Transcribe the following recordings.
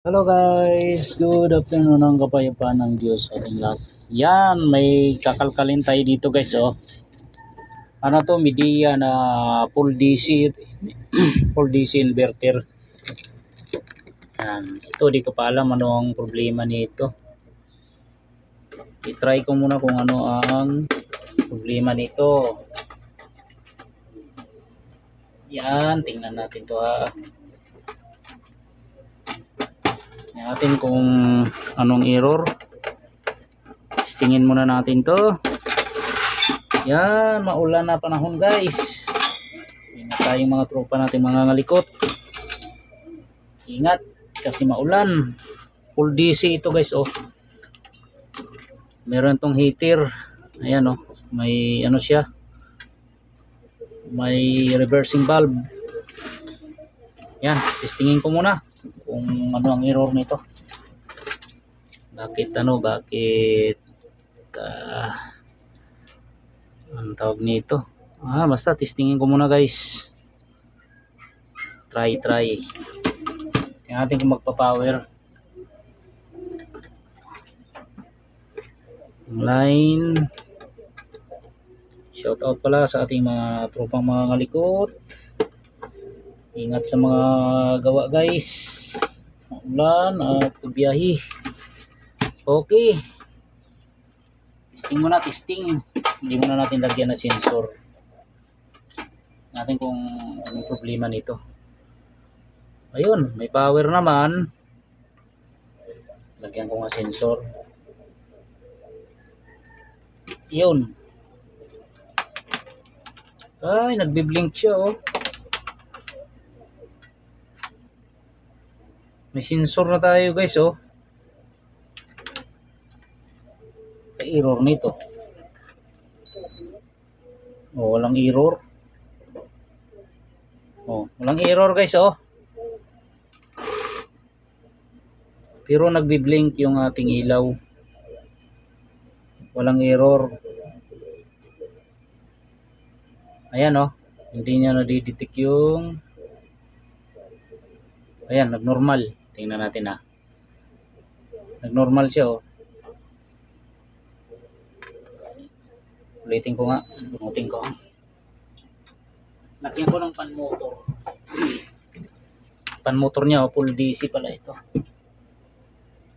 Hello guys, good afternoon ng kapayapaan ng Diyos sa ating lahat. Yan, may kakalkalin tayo dito guys oh. Ano to, Midea na full DC full DC inverter. Yan, ito di ko pa alam ano ang problema nito. I-try ko muna kung ano ang problema nito. Yan, tingnan natin to ha. Tingnan natin kung anong error. Testingin muna natin to. Yan, maulan na panahon guys. Ingat tayong mga tropa natin mga ngalikot. Ingat kasi maulan. Full DC ito guys oh. Meron tong heater. Ayan oh, may ano siya. May reversing valve. Yan, testingin ko muna kung ano ang error nito. Bakit ang tawag nito? Basta testingin ko muna guys. Try. Tingnan natin kung magpa-power. Line. Shout out pala sa ating mga tropang mga ngalikot. Ingat sa mga gawa guys. Maulan at biyahe. Okay. Testing muna, testing. Hindi muna natin lagyan na sensor. Natin kung anong problema nito. Ayun, may power naman. Lagyan ko nga sensor. Yun. Ay, nagbi-blink siya oh. May sensor na tayo guys oh. May error nito. Oh, walang error. Oh, walang error guys oh. Pero nagbi-blink yung ating ilaw. Walang error. Ayan oh. Hindi niya nadidetect yung ayan, nagnormal. Tingnan natin ah. Nagnormal siya oh. Ulitin ko nga. Bunutin ko. Lagyan ko ng pan motor. Pan motor niya oh, full DC pala ito.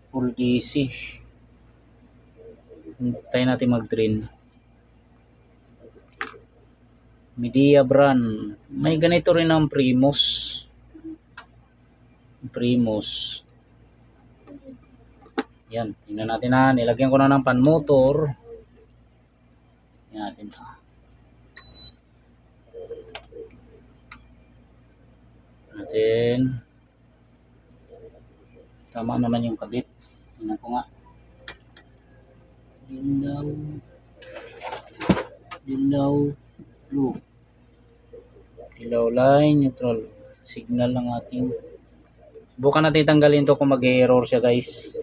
Full DC. Hintayin natin mag-drain. Midea brand. May ganito rin ang Primus. Yan, tingnan natin na. Nilagyan ko na ng pan motor. Tingnan natin ito. Tama naman yung kabit. Tingnan ko nga. Dilaw blue. Dilaw line, neutral. Signal ng ating. Subukan natin tanggalin to kung mag-error siya guys.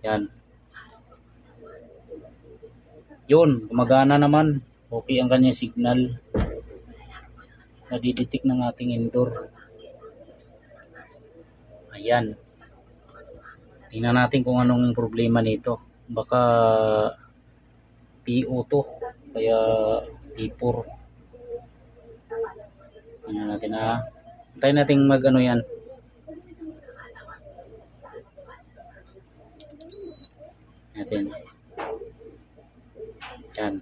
Yan. Yun, gumagana naman. Okay ang kanyang signal. Nadidetect ng ating indoor. Ayan. Tingnan natin kung anong problema nito. Baka PO to. Kaya P4. Tingnan natin ha. Hintayin natin mag ano yan. Natin. Yan.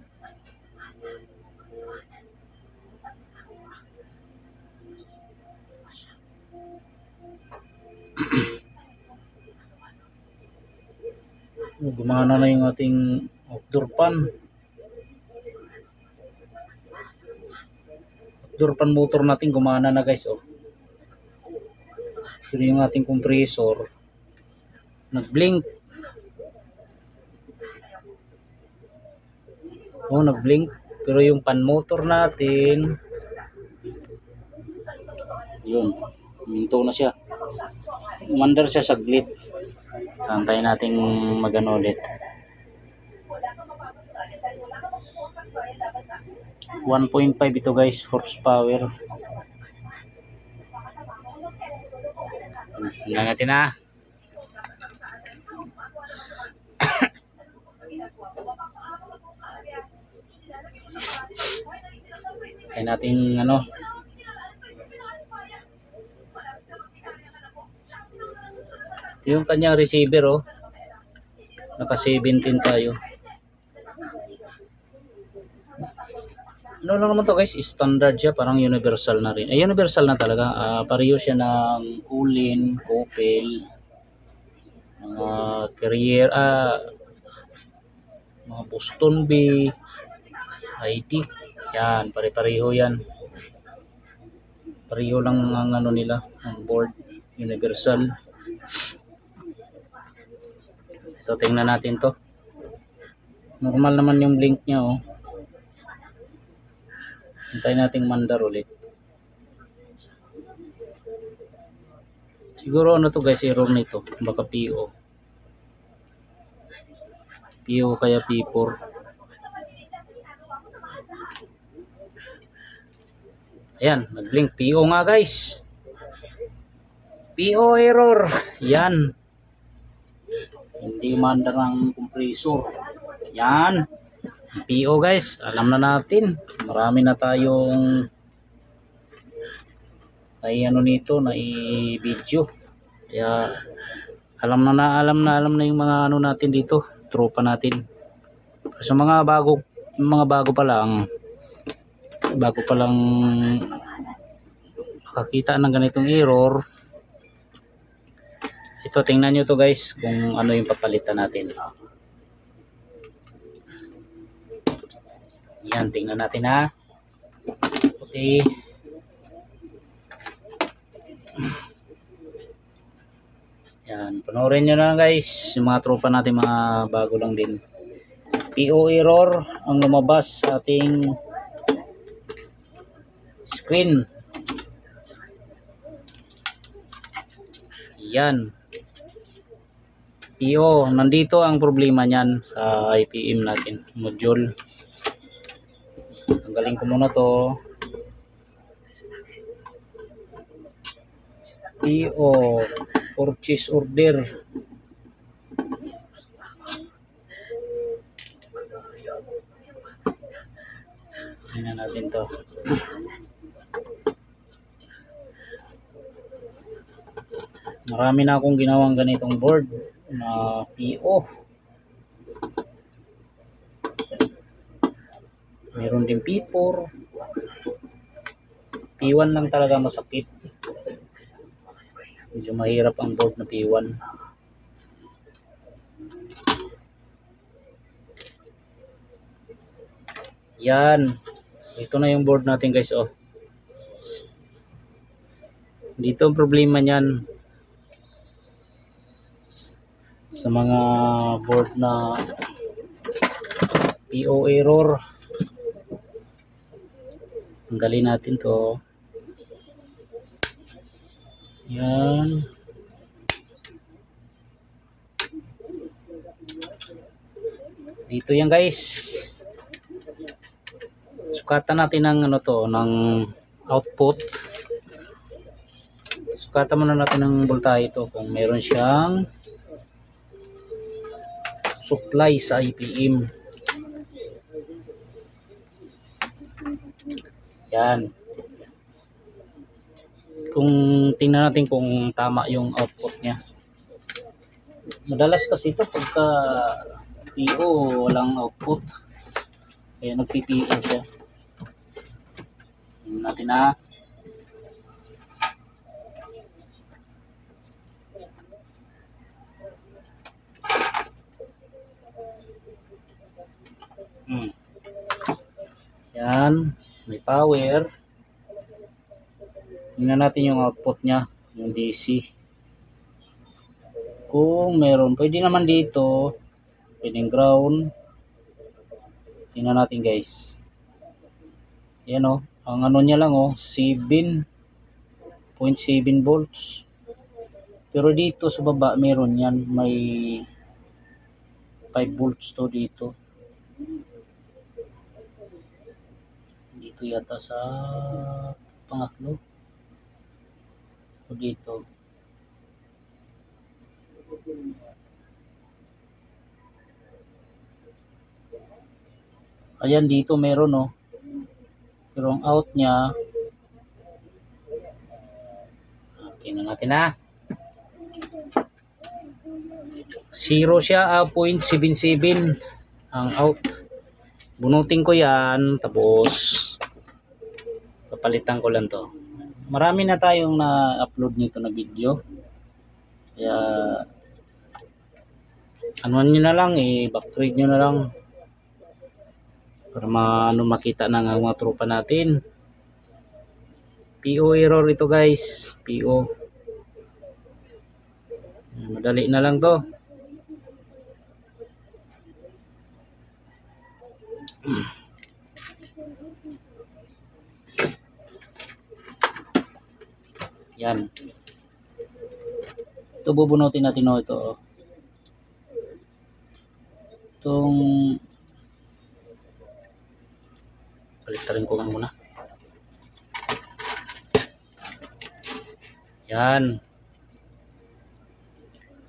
Gumana na yung ating outdoor fan. Outdoor fan motor natin gumana na guys oh. Pero yung ating compressor nag-blink. Oh, nag-blink. Pero yung fan motor natin yun, minto na siya. Umandar siya saglit. Antayin natin magano ulit. 1.5 ito guys, horsepower. Tingnan natin ha. Kaya natin ano. Ito yung kanyang receiver oh. Naka 17 tayo. Ano lang naman to guys, standard siya, parang universal na rin. Ay, universal na talaga. Pareho siya ng Ulin, Opel, mga Carrier, mga Boston B, ID. Yan, pare-pareho yan. Pareho lang ang ano nila, ang board, universal. So, tingnan natin to. Normal naman yung blink niya oh. Hintayin nating mandar ulit. Siguro ano to guys, error nito. Baka PO. PO kaya P4. Ayan, nag-blink. PO nga guys. PO error. Yan. Hindi mandar ang compressor. Yan. PO guys, alam na natin. Marami na tayong ano nito na i-video. Kaya alam na yung mga ano natin dito, tropa natin. Sa mga bago pa lang makakita ng ganitong error. Ito, tingnan nyo to guys kung ano yung papalitan natin. Yan, tingnan natin ha. Okay. Yan, panoorin nyo na guys. Yung mga tropa natin, mga bago lang din. PO error ang lumabas sa ating screen. Yan. PO, nandito ang problema niyan sa IPM natin, module. Tanggalin ko muna to. PO, purchase order. Tingnan natin to. Marami na akong ginawang ganitong board na PO. Meron din P4. P1 lang talaga masakit. Medyo mahirap ang board na P1. Yan. Ito na yung board natin guys oh. Dito ang problema niyan. Sa mga board na PO error. Tanggalin natin to. Yan. Dito yan guys. Sukatan natin ng ano to, ng output. Sukatan muna natin ng voltahe ito kung meron siyang supply sa IPM. Yan. Kung tingnan natin kung tama yung output niya. Madalas kasi ito pagka PO walang output. Kaya nagpi-PO siya. Tingnan natin ha. Yan, may power. Tingnan natin yung output niya, yung DC. Kung meron, pwede naman dito, pwedeng ground. Tingnan natin guys. Yan o, ang ano niya lang o, 7.7 volts. Pero dito sa baba meron yan, may 5 volts to dito. Dito yata sa pangatlo. O dito. Ayan, dito meron, oh. Pero ang out niya, tingnan natin ha. 0 siya, 0.77 ang out. Bunutin ko yan, tapos papalitan ko lang to. Marami na tayong na-upload nito na video. Kaya anuan nyo na lang, backtrade nyo na lang para makita ng mga tropa natin. PO error ito guys, PO. Madali na lang to. Yan. Ito bubunutin natin, oh, ito. Oh. Itong palit ko nga muna. Yan.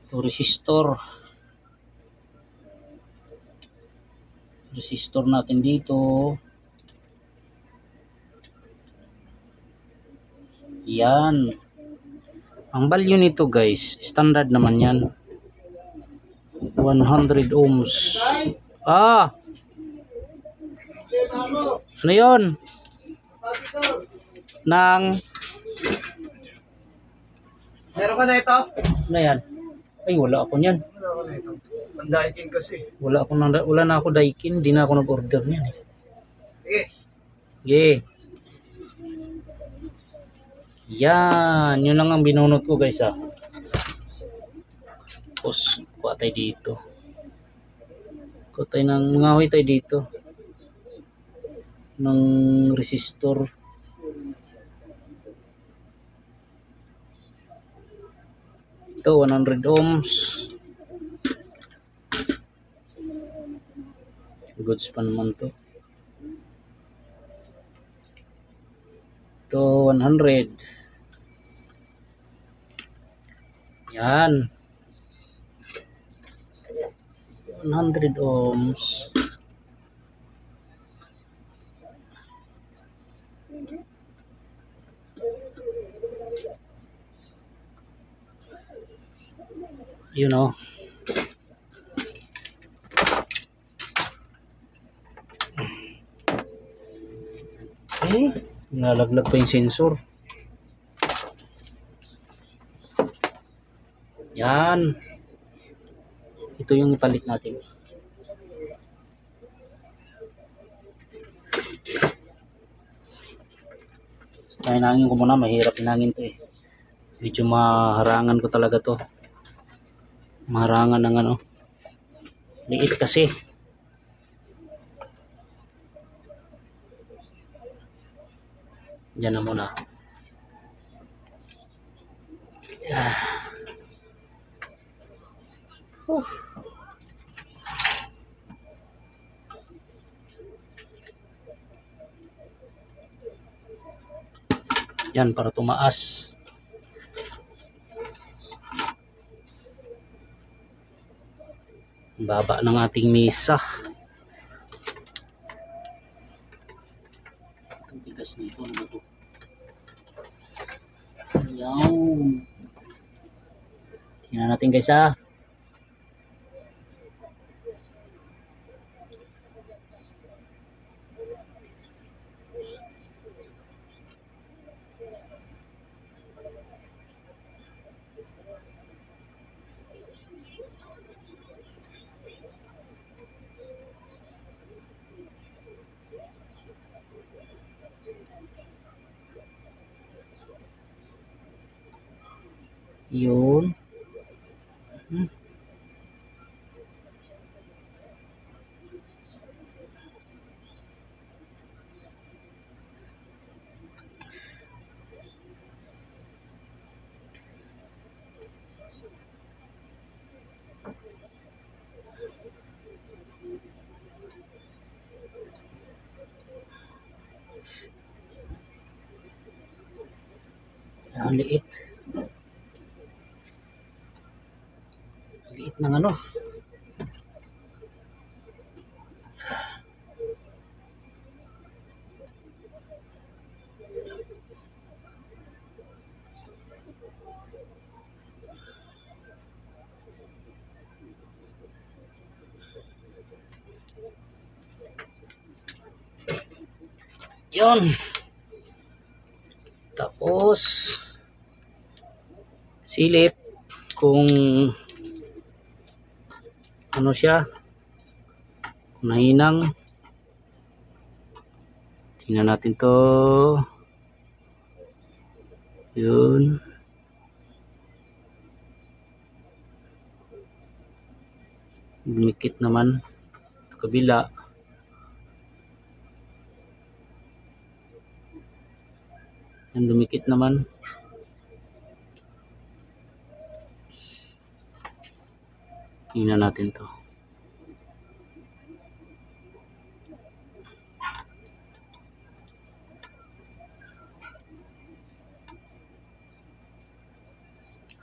Ito resistor. Resistor natin dito. Yan. Ang value nito guys, standard naman yan. 100 ohms. Ah! Ano yun? Nang meron ka na ito? ano yan? Ay, wala ako niyan. Wala ka na ito. Ang daikin kasi. Wala na ako daikin, di na ako nag-order niyan eh. Sige. Yeah. Yan, yun lang ang binunot ko guys ah. Tapos, kuha tayo dito. Kuha tayo ng ngahoy tayo dito. Ng resistor. Ito, 100 ohms. Goods pa naman to. Ito, 100. Yan. 100 ohms. You know. Eh, nalaglag pa yung sensor. Yan. Ito yung ipalit natin. Hinangin ko muna, mahirap hinangin to eh. Medyo maharangan ko talaga to. Maharangan ng ano. Liit kasi. Diyan na muna. Yan para tumaas. Baba ng ating mesa. Ang tigas nito, ano ba ito? Yan. Tingnan natin guys ha. Yun. Ang liit. Liit ng ano. Yun. Tapos silip kung ano siya, mahinang. Tingnan natin to. Yun. Dumikit naman. Kabila. Yan, dumikit naman. Tingnan natin to.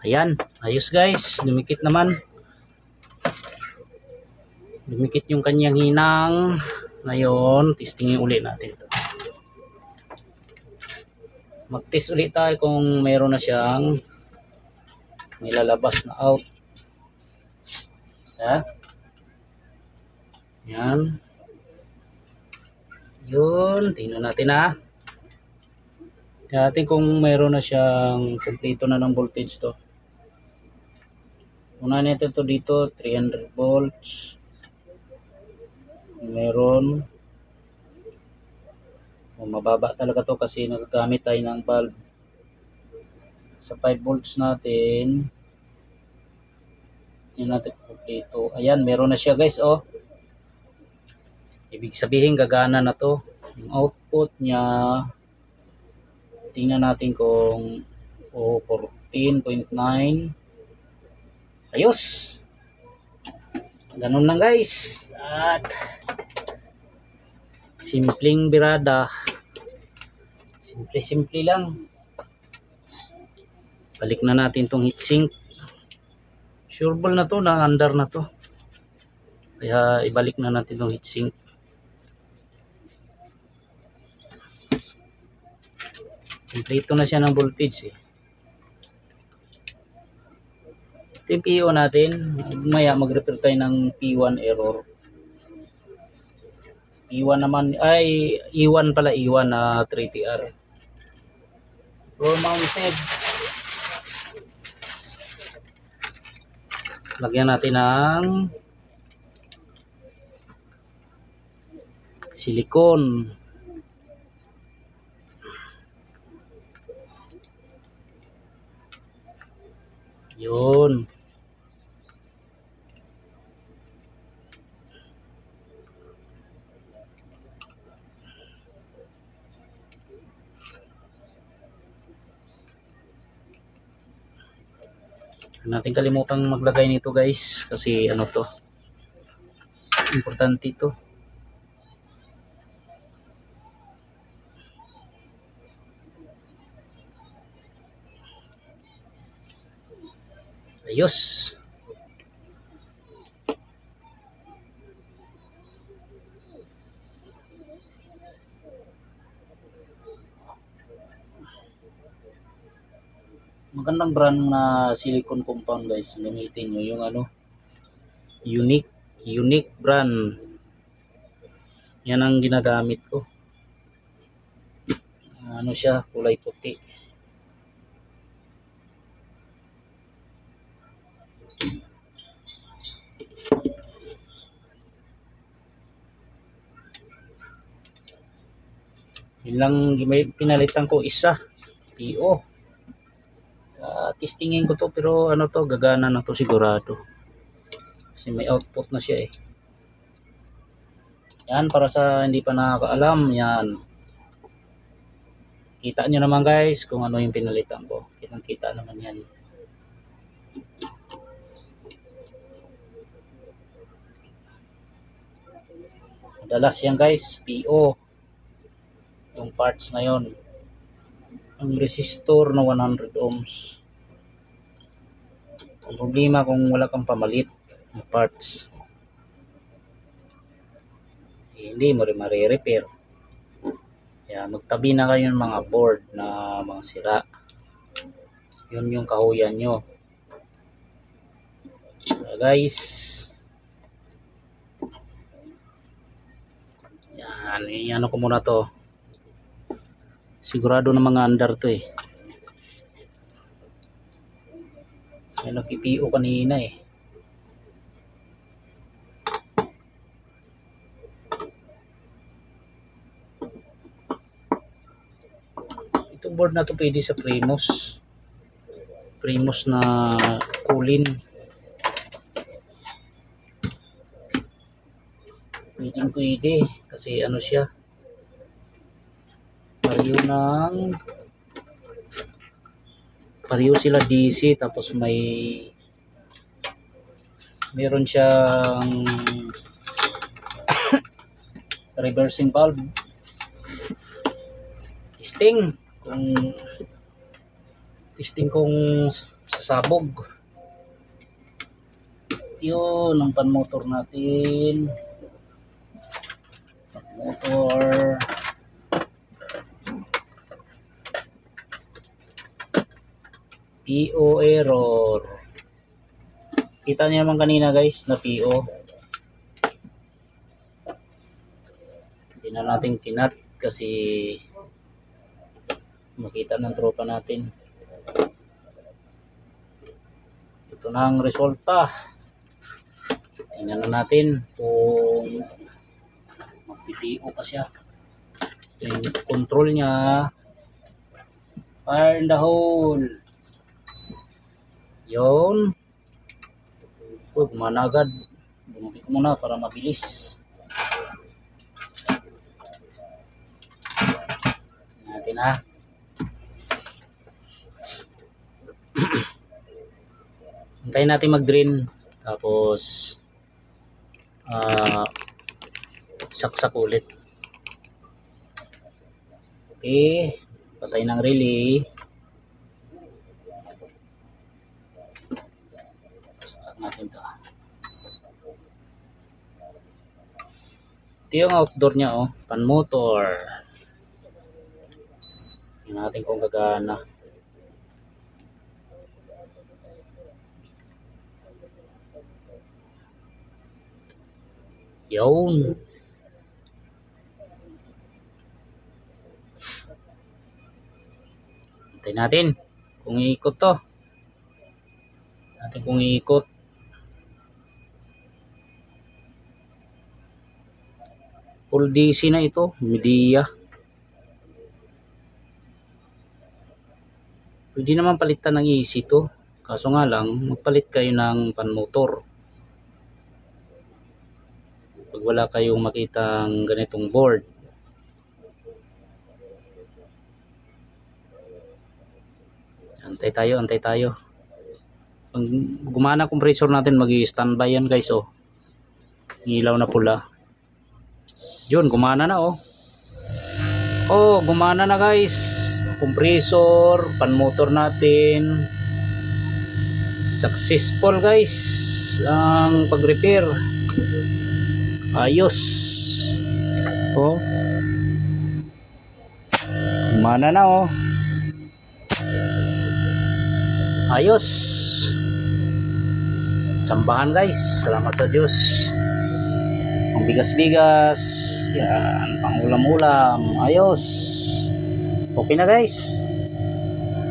Ayan, ayos guys, dumikit naman. Dumikit yung kanyang hinang. Ngayon, testingin ulit natin ito. Mag-test ulit tayo kung mayroon na siyang nilalabas na out. Ha? Yan. Yun, tingnan natin ha. Tingnan natin kung mayroon na siyang kumpleto na ng voltage to. Una natin to dito, 300 volts. Meron. Mababa talaga to kasi nagagamit tayo ng bulb. Sa 5 volts natin, yun natin kumpleto. Ayan, meron na siya guys, oh. Ibig sabihin gagana na to. Yung output niya, tingnan natin kung 14.9. Ayos. Ganun lang guys. At simpleng birada. Simple lang. Balik na natin tong heatsink. Sureball na to, na-under na to. Kaya ibalik na natin tong heatsink. Kompleto na siya ng voltage eh. Ito yung PO natin. Maya mag-repair tayo ng P1 error. P1 naman, ay E1 pala, E1 na 3TR. Floor mounted. Lagyan natin ng silicone. Yun. Natin kalimutang maglagay nito guys kasi ano to, importante ito. Ayos. Magandang brand na silicone compound guys, gamitin nyo yung ano, unique brand. Yan ang ginagamit ko. Ano siya, kulay puti. Yun lang pinalitan ko, isa PO. Testingin ko to, pero ano to, gagana na to sigurado. Kasi may output na siya eh. Yan, para sa hindi pa nakakaalam, yan. Kita nyo naman guys kung ano yung pinalitan ko. Kitang-kita naman yan. Madalas yan guys, PO. Yung parts na yon. Ang resistor na 100 ohms. Ang problema kung wala kang pamalit na parts, hindi mo rin marirepair. Kaya magtabi na kayo ng mga board na mga sira. Yun yung kahuyan nyo. So guys, yan, i-ano ko muna to. Sigurado na mga under to eh. May nag-PO kanina eh. Itong board na to pwede sa Primus. Primus na kulin. Pwede kasi ano siya, pareho sila DC, tapos meron siyang reversing valve. Testing kung sasabog. Yun ang pan-motor natin. Motor. PO error. Kita niyo naman kanina guys na PO. Hindi na natin kinat kasi makita ng tropa natin. Ito na ang resulta. Tingnan na natin kung mag-PO pa siya. Ito yung control niya. Fire in the hole. Yun. Gumana agad. Bumati ko muna para mabilis. Natin ha. Hintayin natin mag-drain. Tapos saksak ulit. Okay. Patay ng relay. Saksak natin to. Ito yung outdoor niya oh. Pan motor. Tingnan natin kung gagana. Yun. Hintayin natin kung iikot to. Natin kung iikot. Full DC na ito. Media. Pwede naman palitan ng easy to. Kaso nga lang, magpalit kayo ng pan-motor. Pag wala kayong makitang ganitong board. Antay tayo. Pag gumana compressor natin, mag-i-standby yan guys oh. Ilaw na pula. Yun, gumana na oh. Oh, gumana na guys. Compressor, pan-motor natin. Successful guys ang pag-repair. Ayos. Oh. Gumana na oh. Ayos. Sambahan guys. Salamat sa Diyos. Ang bigas-bigas. Yan. Pang ulam-ulam. Ayos. Okay na guys.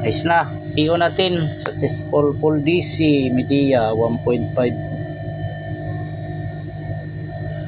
Ayos na. PO natin. Successful full DC. Media 1.5